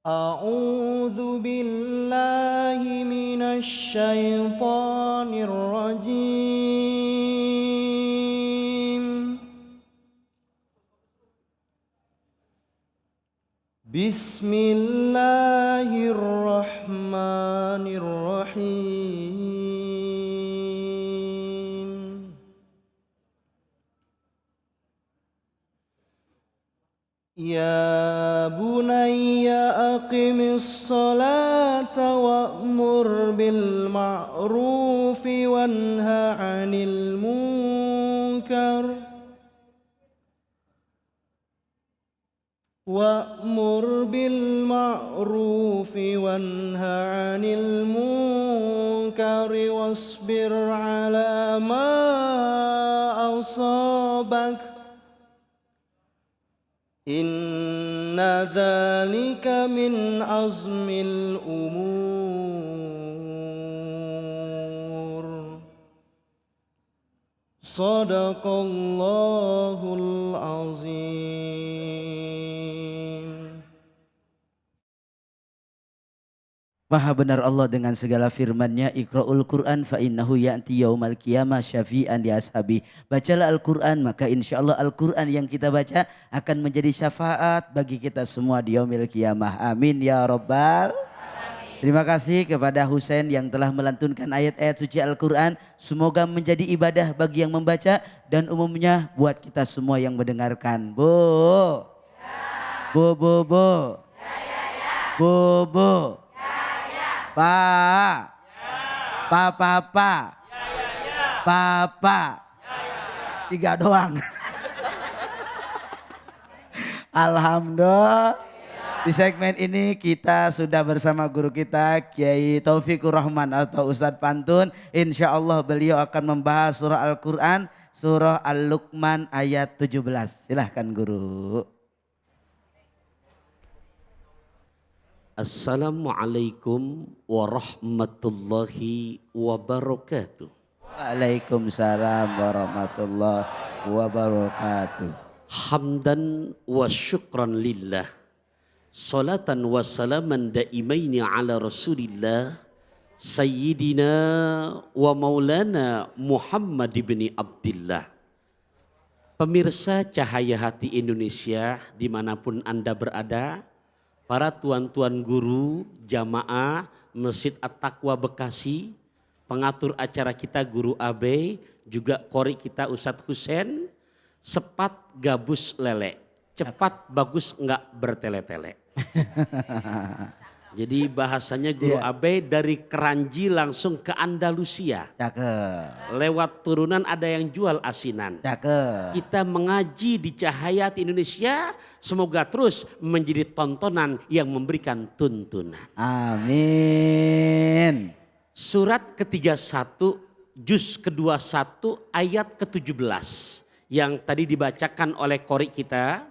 أعوذ بالله من الشيطان الرجيم. بسم الله الرحمن الرحيم. يا بني أقم الصلاة وأمر بالمعروف وانه عن المنكر واصبر على ما أصابك إن ذلك من عزم الأمور. صدق الله العظيم. Maha benar Allah dengan segala firman-Nya, Iqra'ul Qur'an fa innahu ya'ti yaumal qiyamah syafi'an li ashabi. Bacalah Al-Qur'an, maka insyaallah Al-Qur'an yang kita baca akan menjadi syafaat bagi kita semua di yaumil qiyamah. Amin ya rabbal. Terima kasih kepada Husain yang telah melantunkan ayat-ayat suci Al-Qur'an. Semoga menjadi ibadah bagi yang membaca dan umumnya buat kita semua yang mendengarkan. Bu. Bu. Bu. Pak, Papa, Papa, 3 doang. Alhamdulillah. Di segmen ini kita sudah bersama guru kita Kiai Taufikur Rahman atau Ustadz Pantun. Insya Allah beliau akan membahas surah Al-Quran, surah Al-Luqman ayat 17. Silahkan guru. Assalamualaikum warahmatullahi wabarakatuh. Waalaikumsalam warahmatullahi wabarakatuh. Hamdan wa syukran lillah. Salatan wa salaman daimaini ala rasulillah. Sayyidina wa maulana Muhammad ibn Abdillah. Pemirsa Cahaya Hati Indonesia dimanapun Anda berada. Para tuan-tuan guru, jamaah, Masjid At-Taqwa Bekasi, pengatur acara kita Guru Abe, juga kori kita Ustadz Husain, sepat gabus lele, cepat bagus enggak bertele-tele. Jadi bahasanya Guru Abe dari Keranji langsung ke Andalusia. Cakep. Lewat turunan ada yang jual asinan. Cakep. Kita mengaji di Cahaya Hati Indonesia, semoga terus menjadi tontonan yang memberikan tuntunan. Amin. Surat ke-31, juz ke-21 ayat ke-17 yang tadi dibacakan oleh kori kita.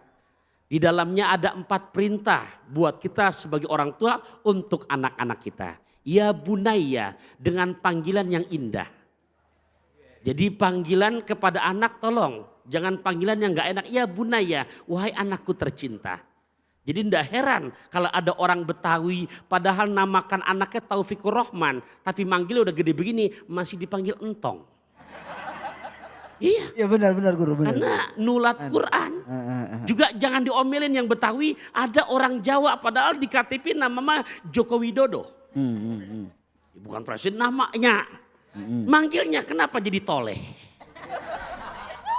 Di dalamnya ada 4 perintah buat kita sebagai orang tua untuk anak-anak kita. Ya bunaya, dengan panggilan yang indah. Jadi panggilan kepada anak tolong. Jangan panggilan yang gak enak. Ya bunaya, wahai anakku tercinta. Jadi tidak heran kalau ada orang Betawi padahal namakan anaknya Taufikur Rahman. Tapi manggilnya udah gede begini masih dipanggil entong. Iya. Ya benar guru. Benar. Karena nulat Quran. Juga jangan diomelin yang Betawi. Ada orang Jawa padahal di KTP nama Joko Widodo. Bukan presiden namanya. Manggilnya kenapa jadi toleh?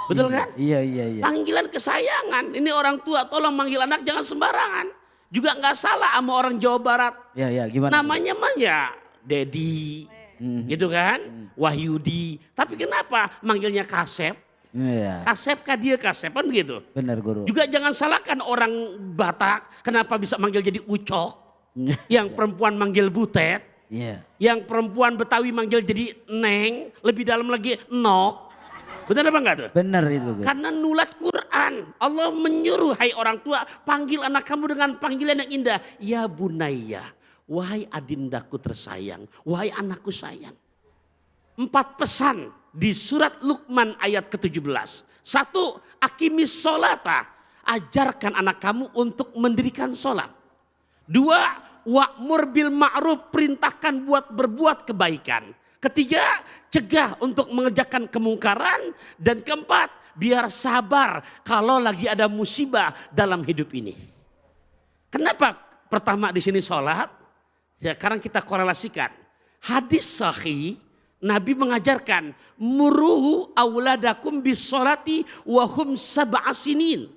Betul kan? Iya. Panggilan kesayangan. Ini orang tua tolong manggil anak jangan sembarangan. Juga nggak salah sama orang Jawa Barat. Ya gimana? Namanya mah ya Dedi. Gitu kan, Wahyudi. Tapi kenapa manggilnya Kasep? Iya. Kasep kah dia kasepan gitu. Benar guru. Juga jangan salahkan orang Batak kenapa bisa manggil jadi Ucok. Yang perempuan manggil Butet. Iya. Yang perempuan Betawi manggil jadi Neng. Lebih dalam lagi Nok. Benar apa enggak tuh? Benar itu guru. Karena nulat Quran. Allah menyuruh hai orang tua panggil anak kamu dengan panggilan yang indah. Ya bunaya. Wahai adindaku tersayang, wahai anakku sayang. 4 pesan di surat Luqman ayat ke-17. 1, akimis sholata, ajarkan anak kamu untuk mendirikan sholat. 2, wa'mur bil ma'ruf, perintahkan buat berbuat kebaikan. Ketiga, cegah untuk mengerjakan kemungkaran. Dan keempat, biar sabar kalau lagi ada musibah dalam hidup ini. Kenapa pertama di sini sholat? Sekarang kita korelasikan. Hadis sahih, Nabi mengajarkan, muruhu auladakum bis sholati wahum sab'a sinin.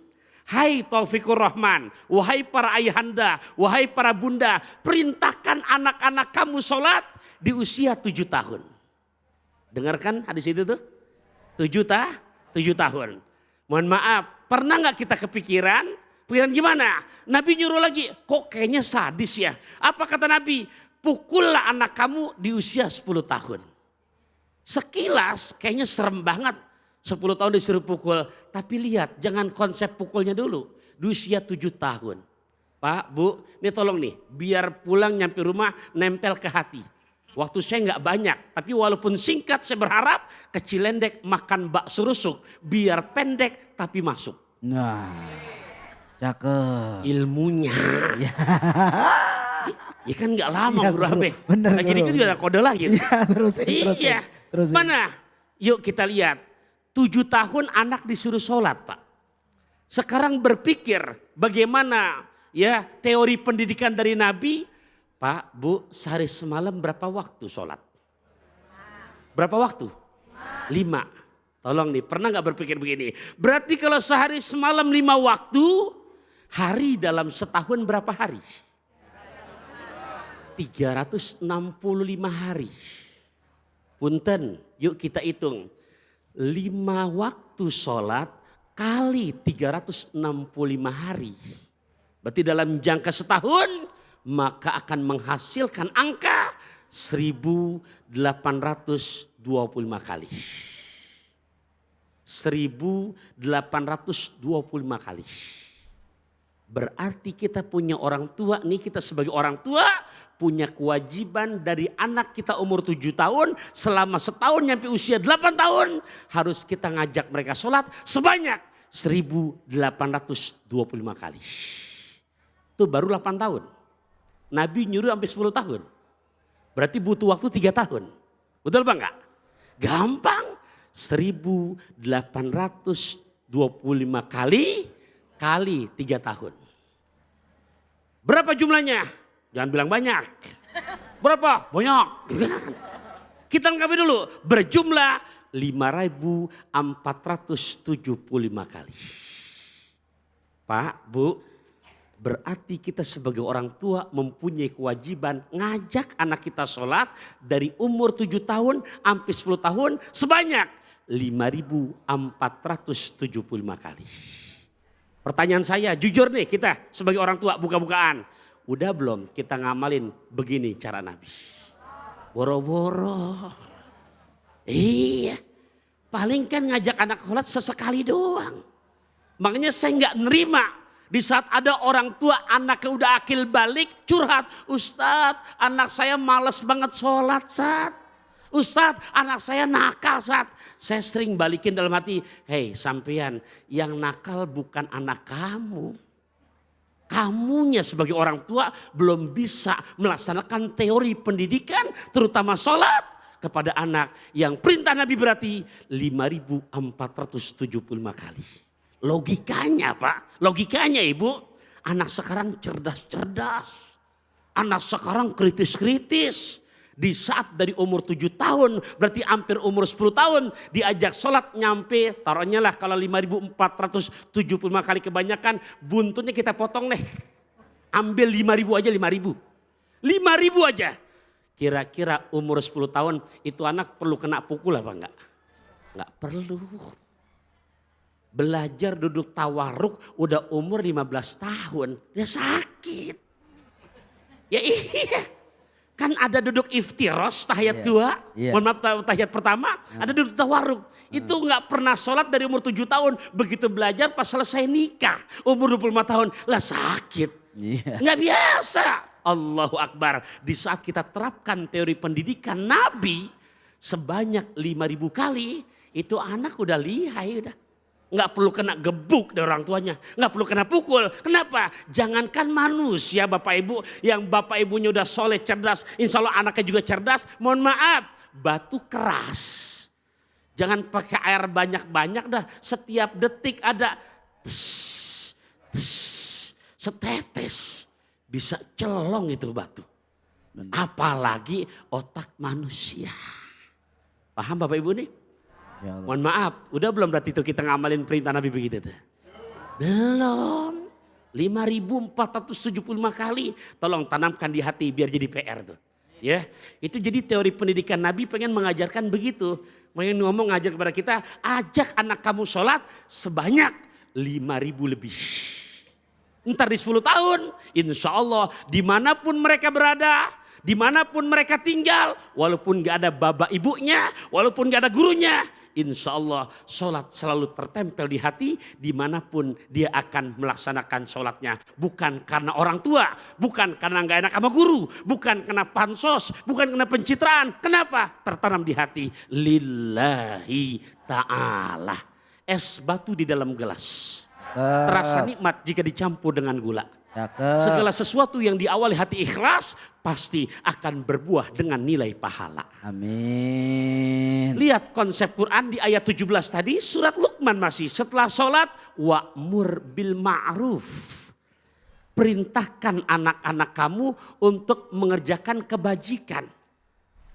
Hai Taufikur Rahman, wahai para ayahanda, wahai para bunda, perintahkan anak-anak kamu sholat di usia 7 tahun. Dengarkan hadis itu tuh, 7 tahun. Mohon maaf, pernah gak kita kepikiran gimana? Nabi nyuruh lagi, kok kayaknya sadis ya. Apa kata Nabi? Pukullah anak kamu di usia 10 tahun. Sekilas kayaknya serem banget. 10 tahun disuruh pukul. Tapi lihat, jangan konsep pukulnya dulu. Di usia 7 tahun. Pak, Bu, ini tolong nih. Biar pulang nyampe rumah nempel ke hati. Waktu saya nggak banyak. Tapi walaupun singkat, saya berharap ke Cilendek makan bakso rusuk. Biar pendek tapi masuk. Nah, cakep. Ilmunya. Ya kan nggak lama Ya, Guru Abe. bener, Lagi dikit juga ada kode lagi. Iya, terusin. Terusin. Mana? Yuk kita lihat. 7 tahun anak disuruh sholat, Pak. Sekarang berpikir bagaimana ya teori pendidikan dari Nabi. Pak, Bu, sehari semalam berapa waktu sholat? Berapa waktu? 5. Tolong nih, pernah gak berpikir begini? Berarti kalau sehari semalam 5 waktu, hari dalam setahun berapa hari? 365 hari. Punten, yuk kita hitung. 5 waktu sholat kali 365 hari. Berarti dalam jangka setahun maka akan menghasilkan angka 1825 kali. 1825 kali. Berarti kita punya orang tua nih, kita sebagai orang tua punya kewajiban dari anak kita umur 7 tahun selama setahun nyampe usia 8 tahun harus kita ngajak mereka sholat sebanyak 1825 kali. Itu baru 8 tahun. Nabi nyuruh sampai 10 tahun. Berarti butuh waktu 3 tahun. Betul Bang enggak? Gampang. 1825 kali 3 tahun. Berapa jumlahnya? Jangan bilang banyak. Berapa? Banyak. Kita lengkapi dulu. Berjumlah 5.475 kali. Pak, Bu, berarti kita sebagai orang tua mempunyai kewajiban ngajak anak kita sholat dari umur 7 tahun sampai 10 tahun sebanyak 5.475 kali. Pertanyaan saya, jujur nih kita sebagai orang tua buka-bukaan. Udah belum kita ngamalin begini cara Nabi? Boro-boro. Iya, paling kan ngajak anak sholat sesekali doang. Makanya saya nggak nerima di saat ada orang tua anaknya udah akil balik curhat. Ustadz, anak saya males banget sholat, Ustadz. Ustadz, anak saya nakal, Ustadz. Saya sering balikin dalam hati, hei sampean, yang nakal bukan anak kamu. Kamunya sebagai orang tua belum bisa melaksanakan teori pendidikan terutama sholat kepada anak yang perintah Nabi berarti 5.475 kali. Logikanya Pak, logikanya Ibu, anak sekarang cerdas-cerdas, anak sekarang kritis-kritis. Di saat dari umur 7 tahun berarti hampir umur 10 tahun diajak sholat nyampe taruhnya lah kalau 5.475 kali kebanyakan buntutnya kita potong deh. Ambil 5.000 aja 5.000. 5.000 aja. Kira-kira umur 10 tahun itu anak perlu kena pukul apa enggak? Enggak perlu. Belajar duduk tawarruk udah umur 15 tahun. Dia sakit. Ya iya. Kan ada duduk iftiros tahiyat kedua, mohon maaf tahiyat pertama, ada duduk tawarruk. Itu nggak pernah sholat dari umur 7 tahun, begitu belajar pas selesai nikah umur 25 tahun, lah sakit. Nggak biasa. Allahu Akbar. Di saat kita terapkan teori pendidikan Nabi sebanyak 5.000 kali, itu anak udah lihai udah. Nggak perlu kena gebuk dari orang tuanya. Nggak perlu kena pukul. Kenapa? Jangankan manusia Bapak Ibu. Yang Bapak Ibunya udah soleh, cerdas. Insya Allah anaknya juga cerdas. Mohon maaf, batu keras. Jangan pakai air banyak-banyak dah. Setiap detik ada setetes. Bisa celong itu batu. Apalagi otak manusia. Paham Bapak Ibu nih? Ya Allah. Mohon maaf, udah belum berarti itu kita ngamalin perintah Nabi begitu tuh? Belum. 5.475 kali. Tolong tanamkan di hati biar jadi PR tuh. Ya, itu jadi teori pendidikan Nabi pengen mengajarkan begitu. Pengen ngomong ngajar kepada kita, ajak anak kamu sholat sebanyak 5.000 lebih. Ntar di 10 tahun, insya Allah dimanapun mereka berada, dimanapun mereka tinggal, walaupun gak ada baba ibunya, walaupun gak ada gurunya, insya Allah sholat selalu tertempel di hati dimanapun dia akan melaksanakan sholatnya. Bukan karena orang tua, bukan karena gak enak sama guru, bukan karena pansos, bukan karena pencitraan. Kenapa? Tertanam di hati, lillahi ta'ala. Es batu di dalam gelas. Terasa nikmat jika dicampur dengan gula. Cakep. Segala sesuatu yang diawali hati ikhlas pasti akan berbuah dengan nilai pahala. Amin. Lihat konsep Quran di ayat 17 tadi, surat Luqman masih. Setelah sholat, wa'mur bil ma'ruf. Perintahkan anak-anak kamu untuk mengerjakan kebajikan.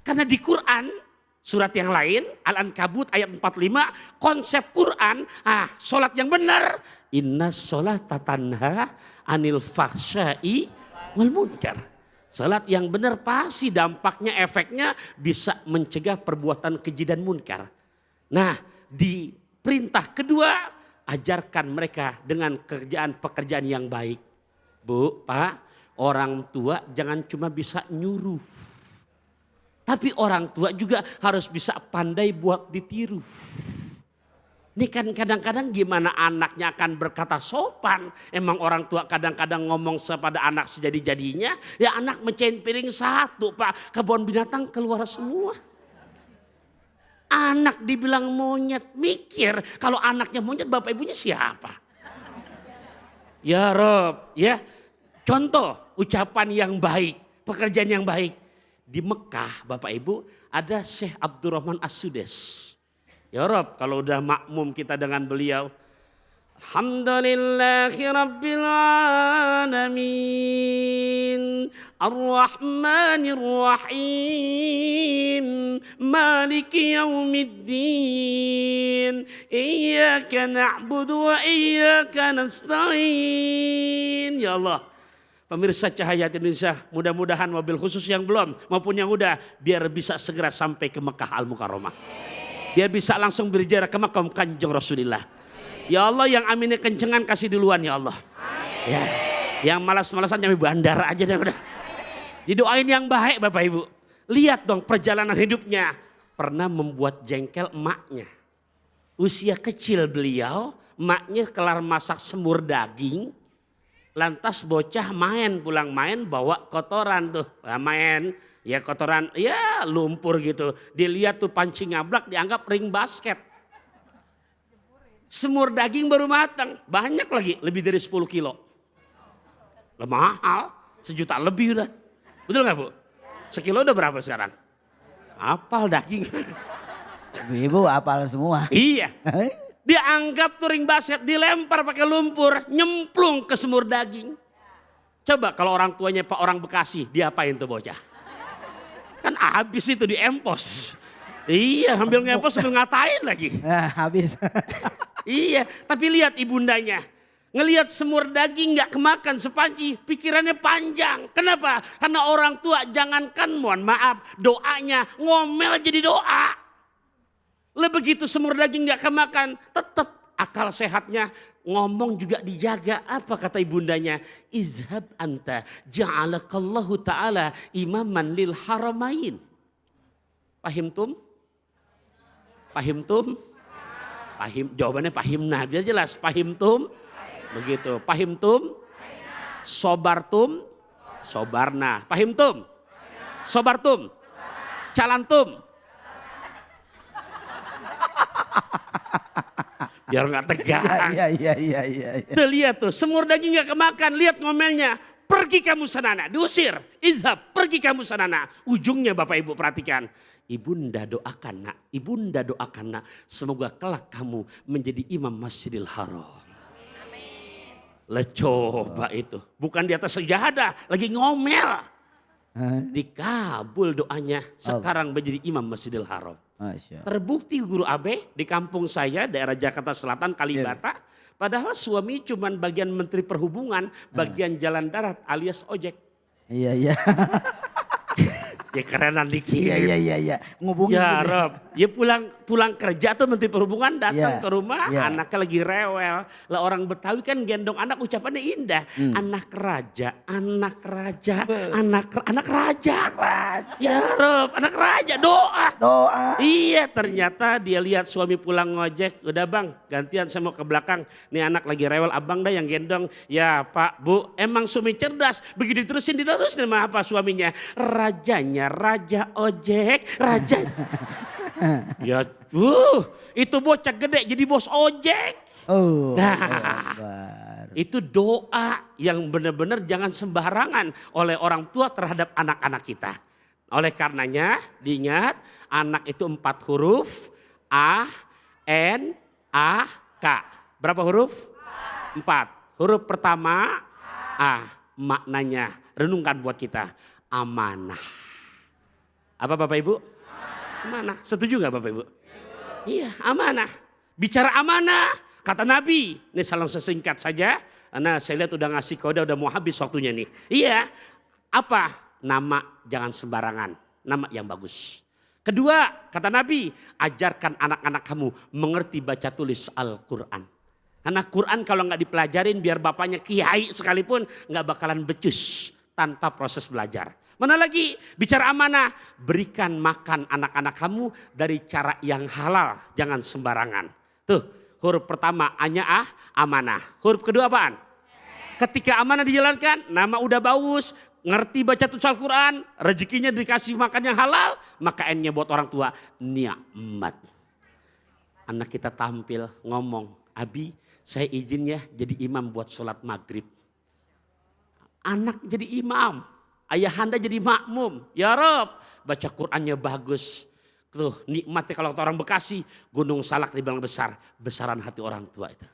Karena di Quran, surat yang lain, Al-Ankabut ayat 45, konsep Quran, sholat yang benar. Inna sholata tanha anil fahsyai wal munkar. Salat yang benar pasti dampaknya, efeknya bisa mencegah perbuatan keji dan munkar. Nah, di perintah kedua, ajarkan mereka dengan pekerjaan yang baik. Bu, Pak, orang tua jangan cuma bisa nyuruh. Tapi orang tua juga harus bisa pandai buat ditiru. Ini kan kadang-kadang gimana anaknya akan berkata sopan. Emang orang tua kadang-kadang ngomong kepada anak sejadi-jadinya. Ya anak mecahin piring satu Pak. Kebun binatang keluar semua. Anak dibilang monyet. Mikir kalau anaknya monyet bapak ibunya siapa? Ya Rob. Ya. Contoh ucapan yang baik. Pekerjaan yang baik. Di Mekah Bapak Ibu ada Syekh Abdurrahman As-Sudes. Ya Rob, kalau udah makmum kita dengan beliau. Alhamdulillahi Rabbil Alamin. Ar-Rahmanir Rahim. Maliki Yaumiddin. Iyyaka na'budu wa iyyaka nasta'in. Ya Allah. Pemirsa Cahaya Indonesia, mudah-mudahan mobil khusus yang belum maupun yang udah biar bisa segera sampai ke Mekah Al-Mukarramah. Biar bisa langsung berjarak ke makam Kanjeng Rasulullah. Ya Allah yang aminnya kencengan kasih duluan ya Allah. Ya, yang malas-malasan nyampe bandara aja deh udah. Didoain yang baik Bapak Ibu. Lihat dong perjalanan hidupnya. Pernah membuat jengkel emaknya. Usia kecil beliau, emaknya kelar masak semur daging. Lantas bocah pulang main bawa kotoran tuh. Main ya kotoran ya lumpur gitu. Dilihat tuh pancing ngablak dianggap ring basket. Semur daging baru matang. Banyak lagi lebih dari 10 kilo. Mahal 1 juta lebih udah. Betul gak Bu? Sekilo udah berapa sekarang? Apal daging. Ibu apal semua. Iya. Dianggap touring basket, dilempar pakai lumpur, nyemplung ke semur daging. Coba kalau orang tuanya Pak orang Bekasi, diapain tuh bocah? Kan habis itu diempos. Iya, ambil ngempos sambil ngatain lagi. Nah, habis. Iya, tapi lihat ibundanya. Ngelihat semur daging gak kemakan sepanci, pikirannya panjang. Kenapa? Karena orang tua jangankan mohon maaf, doanya ngomel jadi doa. Begitu semur daging gak kemakan, tetap akal sehatnya ngomong juga dijaga. Apa kata ibundanya? Izhab anta ja'alakallahu ta'ala imaman lil haramain. Pahimtum? Pahimtum? Pahim, jawabannya pahimna, biar jelas. Pahimtum? Begitu. Pahimtum? Sobartum? Sobarna. Pahimtum? Sobartum? Calantum? biar nggak tegang. Iya. Tuh lihat tuh, semur daging nggak kemakan, lihat ngomelnya. Pergi kamu sanana, diusir. Izhab, pergi kamu sanana. Ujungnya Bapak Ibu perhatikan. Ibunda doakan nak, ibunda doakan nak. Semoga kelak kamu menjadi imam Masjidil Haram. Lah coba itu, bukan di atas sejadah, lagi ngomel. Dikabul doanya, sekarang menjadi imam Masjidil Haram. Masya Allah. Terbukti guru Abe di kampung saya daerah Jakarta Selatan Kalibata. Padahal suami cuman bagian menteri perhubungan, bagian jalan darat alias ojek. Iya. Ya kerenan dikit. Iya. Ngubungin Ya gitu. Rob, ya pulang kerja tuh menteri perhubungan datang Iya, ke rumah, iya. anaknya lagi rewel. Lah orang Betawi kan gendong anak ucapannya indah. Anak raja, anak raja, anak raja. Ya Rob, anak raja doa. Doa. Iya ternyata dia lihat suami pulang ngojek. Udah bang gantian saya mau ke belakang. Nih anak lagi rewel abang dah yang gendong. Ya pak bu emang suami cerdas. Begitu diterusin nama apa suaminya. Rajanya raja ojek. Rajanya. Ya itu bocah gede jadi bos ojek. Oh. Nah Akbar. itu doa yang benar-benar jangan sembarangan oleh orang tua terhadap anak-anak kita. Oleh karenanya diingat anak itu 4 huruf A, N, A, K. Berapa huruf? 4. Huruf pertama A, maknanya renungkan buat kita amanah. Apa Bapak Ibu? Amanah. Setuju gak Bapak Ibu? Iya amanah. Bicara amanah kata Nabi. Ini salam sesingkat saja. Karena saya lihat udah ngasih kode udah mau habis waktunya nih. Iya apa? Nama jangan sembarangan, nama yang bagus. Kedua, kata Nabi, ajarkan anak-anak kamu mengerti baca tulis Al-Quran. Karena Quran kalau nggak dipelajarin biar bapaknya kiai sekalipun nggak bakalan becus tanpa proses belajar. Mana lagi bicara amanah, berikan makan anak-anak kamu dari cara yang halal, jangan sembarangan. Tuh huruf pertama A-nya A, amanah. Huruf kedua apaan? Ketika amanah dijalankan, nama udah bagus. Ngerti baca tulis Al-Quran, rezekinya dikasih makan yang halal, maka N-nya buat orang tua nikmat. Anak kita tampil ngomong, Abi saya izin ya jadi imam buat sholat maghrib. Anak jadi imam, ayahanda jadi makmum. Ya Rob, baca Qurannya bagus. Tuh nikmatnya kalau orang Bekasi, Gunung Salak dibilang besar, besaran hati orang tua itu.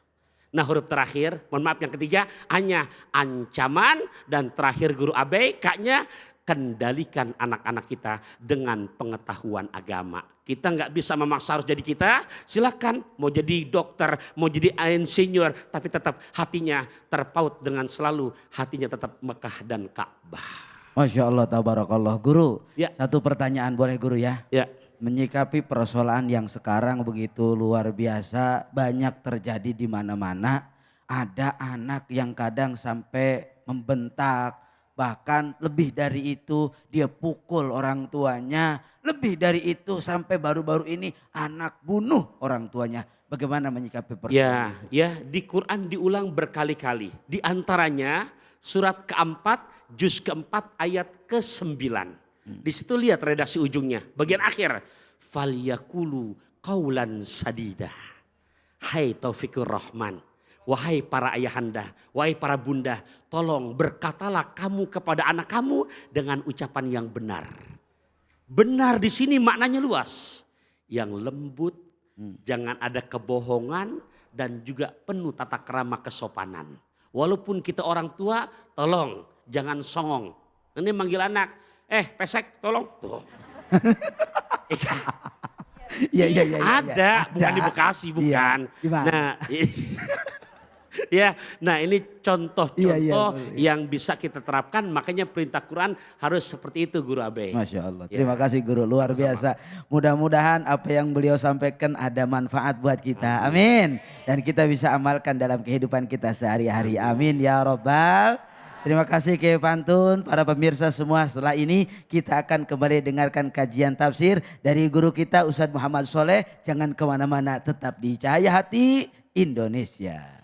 Nah huruf terakhir, mohon maaf yang ketiga, hanya ancaman dan terakhir guru Abe, K-nya kendalikan anak-anak kita dengan pengetahuan agama. Kita nggak bisa memaksa harus jadi kita, silakan mau jadi dokter, mau jadi insinyur, tapi tetap hatinya terpaut dengan selalu hatinya tetap Mekah dan Ka'bah. Masya Allah tabarakallah. Guru, Ya. satu pertanyaan boleh guru ya? Ya, Menyikapi persoalan yang sekarang begitu luar biasa, banyak terjadi di mana-mana. Ada anak yang kadang sampai membentak, bahkan lebih dari itu dia pukul orang tuanya. Lebih dari itu sampai baru-baru ini anak bunuh orang tuanya. Bagaimana menyikapi persoalan itu? ya di Quran diulang berkali-kali. Di antaranya surat keempat, juz keempat ayat ke-9. Di situ lihat redaksi ujungnya, bagian akhir. Falyakulu qaulan sadida. Hai Taufikur Rahman, wahai para ayahanda, wahai para bunda, tolong berkatalah kamu kepada anak kamu dengan ucapan yang benar. Benar di sini maknanya luas. Yang lembut, jangan ada kebohongan dan juga penuh tata krama kesopanan. Walaupun kita orang tua, tolong jangan songong. Ini manggil anak, pesek tolong. Tuh. Iya. Ada, bukan di Bekasi, bukan. Iya, gimana? Nah ini contoh-contoh Iya, yang bisa kita terapkan. Makanya perintah Quran harus seperti itu Guru Abe. Masya Allah. Terima kasih guru, luar biasa. Mudah-mudahan apa yang beliau sampaikan ada manfaat buat kita. Amin. Dan kita bisa amalkan dalam kehidupan kita sehari-hari. Amin ya Rabbal. Terima kasih Kiai Pantun, para pemirsa semua. Setelah ini kita akan kembali dengarkan kajian tafsir dari guru kita Ustadz Muhammad Soleh. Jangan kemana-mana, tetap di Cahaya Hati Indonesia.